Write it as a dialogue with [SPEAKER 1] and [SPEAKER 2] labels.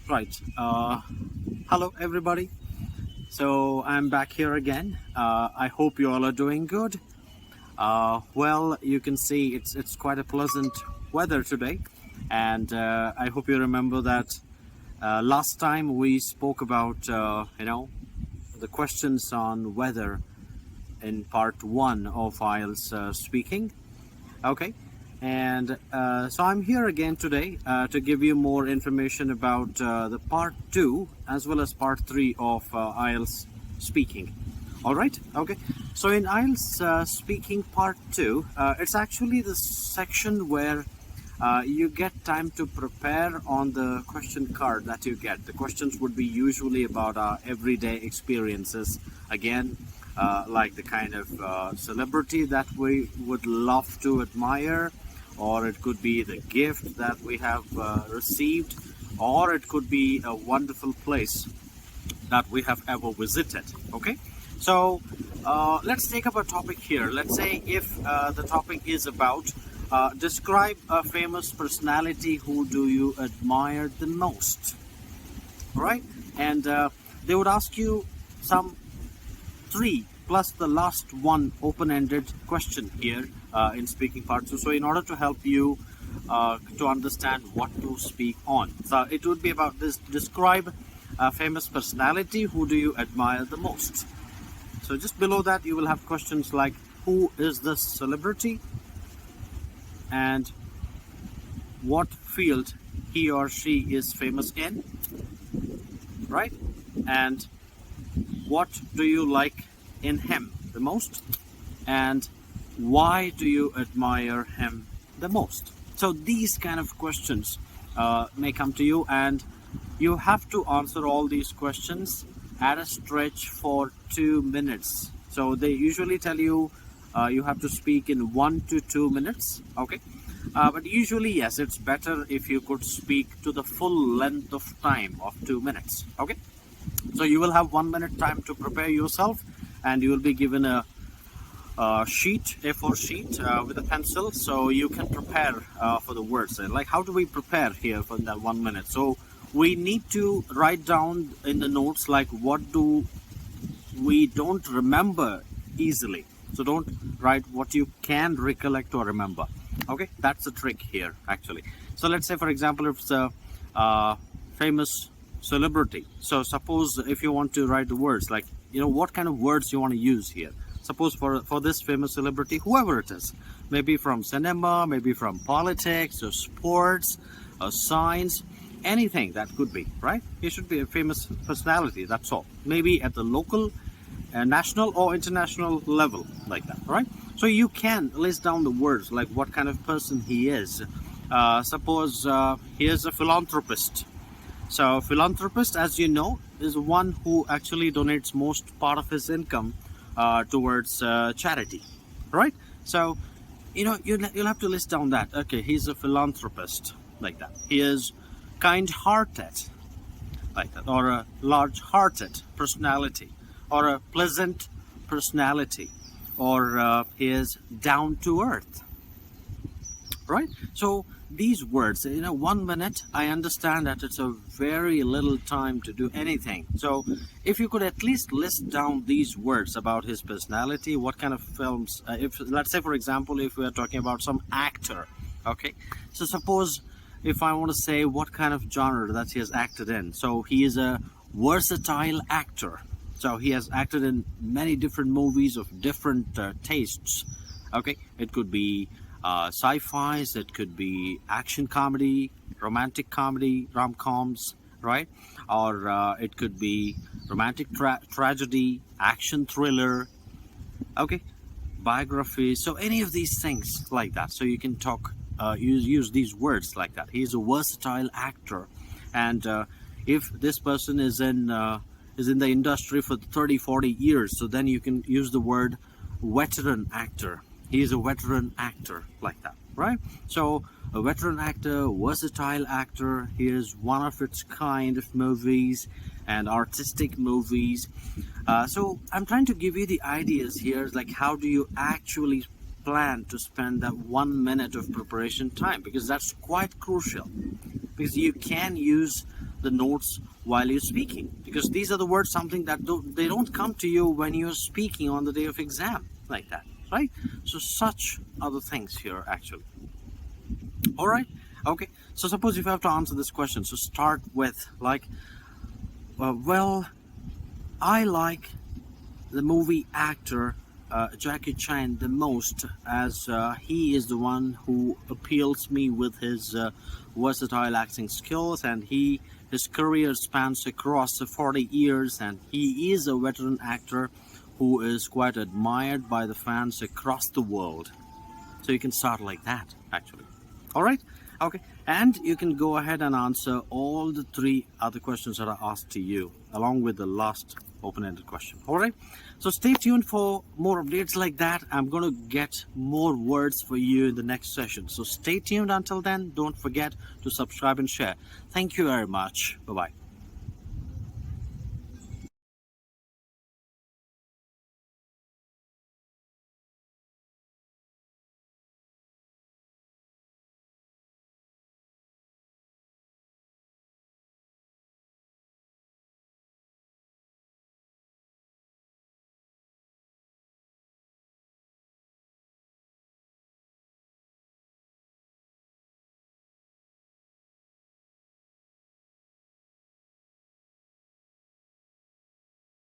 [SPEAKER 1] Right. Hello, everybody. So I'm back here again. I hope you all are doing good. Well, you can see it's quite a pleasant weather today, and I hope you remember that last time we spoke about the questions on weather in part 1 of IELTS speaking. Okay. And so I'm here again today to give you more information about the part 2 as well as part 3 of IELTS speaking. All right. Okay. So in IELTS speaking part 2, it's actually the section where you get time to prepare on the question card that you get. The questions would be usually about our everyday experiences. Again, like the kind of celebrity that we would love to admire, or it could be the gift that we have received, or it could be a wonderful place that we have ever visited. Okay, so let's take up a topic here. Let's say if the topic is about describe a famous personality who do you admire the most, right? And they would ask you some 3 plus the last one open-ended question here in speaking part 2. So in order to help you to understand what to speak on, so it would be about this: describe a famous personality who do you admire the most. So just below that you will have questions like, who is this celebrity, and what field he or she is famous in, right? And what do you like in him the most, and why do you admire him the most? So these kind of questions may come to you, and you have to answer all these questions at a stretch for 2 minutes. So they usually tell you you have to speak in 1 to 2 minutes. Okay, but usually, yes, it's better if you could speak to the full length of time of 2 minutes. Okay, so you will have 1 minute time to prepare yourself, and you will be given a sheet, A4 sheet with a pencil, so you can prepare for the words. Like, how do we prepare here for that 1 minute? So we need to write down in the notes, like, what do we don't remember easily. So don't write what you can recollect or remember. Okay, that's the trick here actually. So let's say, for example, if it's a famous celebrity. So suppose if you want to write the words, like, what kind of words you want to use here. Suppose for this famous celebrity, whoever it is, maybe from cinema, maybe from politics or sports or science, anything that could be, right? He should be a famous personality, that's all. Maybe at the local, national or international level, like that, right? So you can list down the words, like what kind of person he is. Suppose he is a philanthropist. So philanthropist, as you know, is one who actually donates most part of his income towards charity, right? So you'll have to list down that, okay, he's a philanthropist, like that. He is kind-hearted, like that, or a large-hearted personality, or a pleasant personality, or he is down-to-earth, right? So these words, 1 minute, I understand that it's a very little time to do anything. So if you could at least list down these words about his personality, what kind of films, if let's say, for example, if we are talking about some actor, okay, so suppose if I want to say what kind of genre that he has acted in. So he is a versatile actor. So he has acted in many different movies of different tastes. Okay, it could be sci-fi, it could be action comedy, romantic comedy, rom-coms, right? Or it could be romantic tragedy, action thriller, okay, biography. So any of these things like that. So you can talk, use these words like that. He is a versatile actor, and if this person is in the industry for 30-40 years, so then you can use the word veteran actor. He is a veteran actor, like that, right? So a veteran actor, versatile actor. He is one of its kind of movies and artistic movies. So I'm trying to give you the ideas here, like how do you actually plan to spend that 1 minute of preparation time, because that's quite crucial, because you can use the notes while you're speaking, because these are the words, something that they don't come to you when you're speaking on the day of exam like that, right? So such are the things here actually. All right, okay, so suppose if you have to answer this question, so start with like, well, I like the movie actor Jackie Chan the most, as he is the one who appeals me with his versatile acting skills, and his career spans across 40 years, and he is a veteran actor who is quite admired by the fans across the world. So you can start like that actually. All right, okay, and you can go ahead and answer all the 3 other questions that I asked to you along with the last open-ended question. All right, so stay tuned for more updates like that. I'm going to get more words for you in the next session, so stay tuned. Until then, don't forget to subscribe and share. Thank you very much. Bye bye.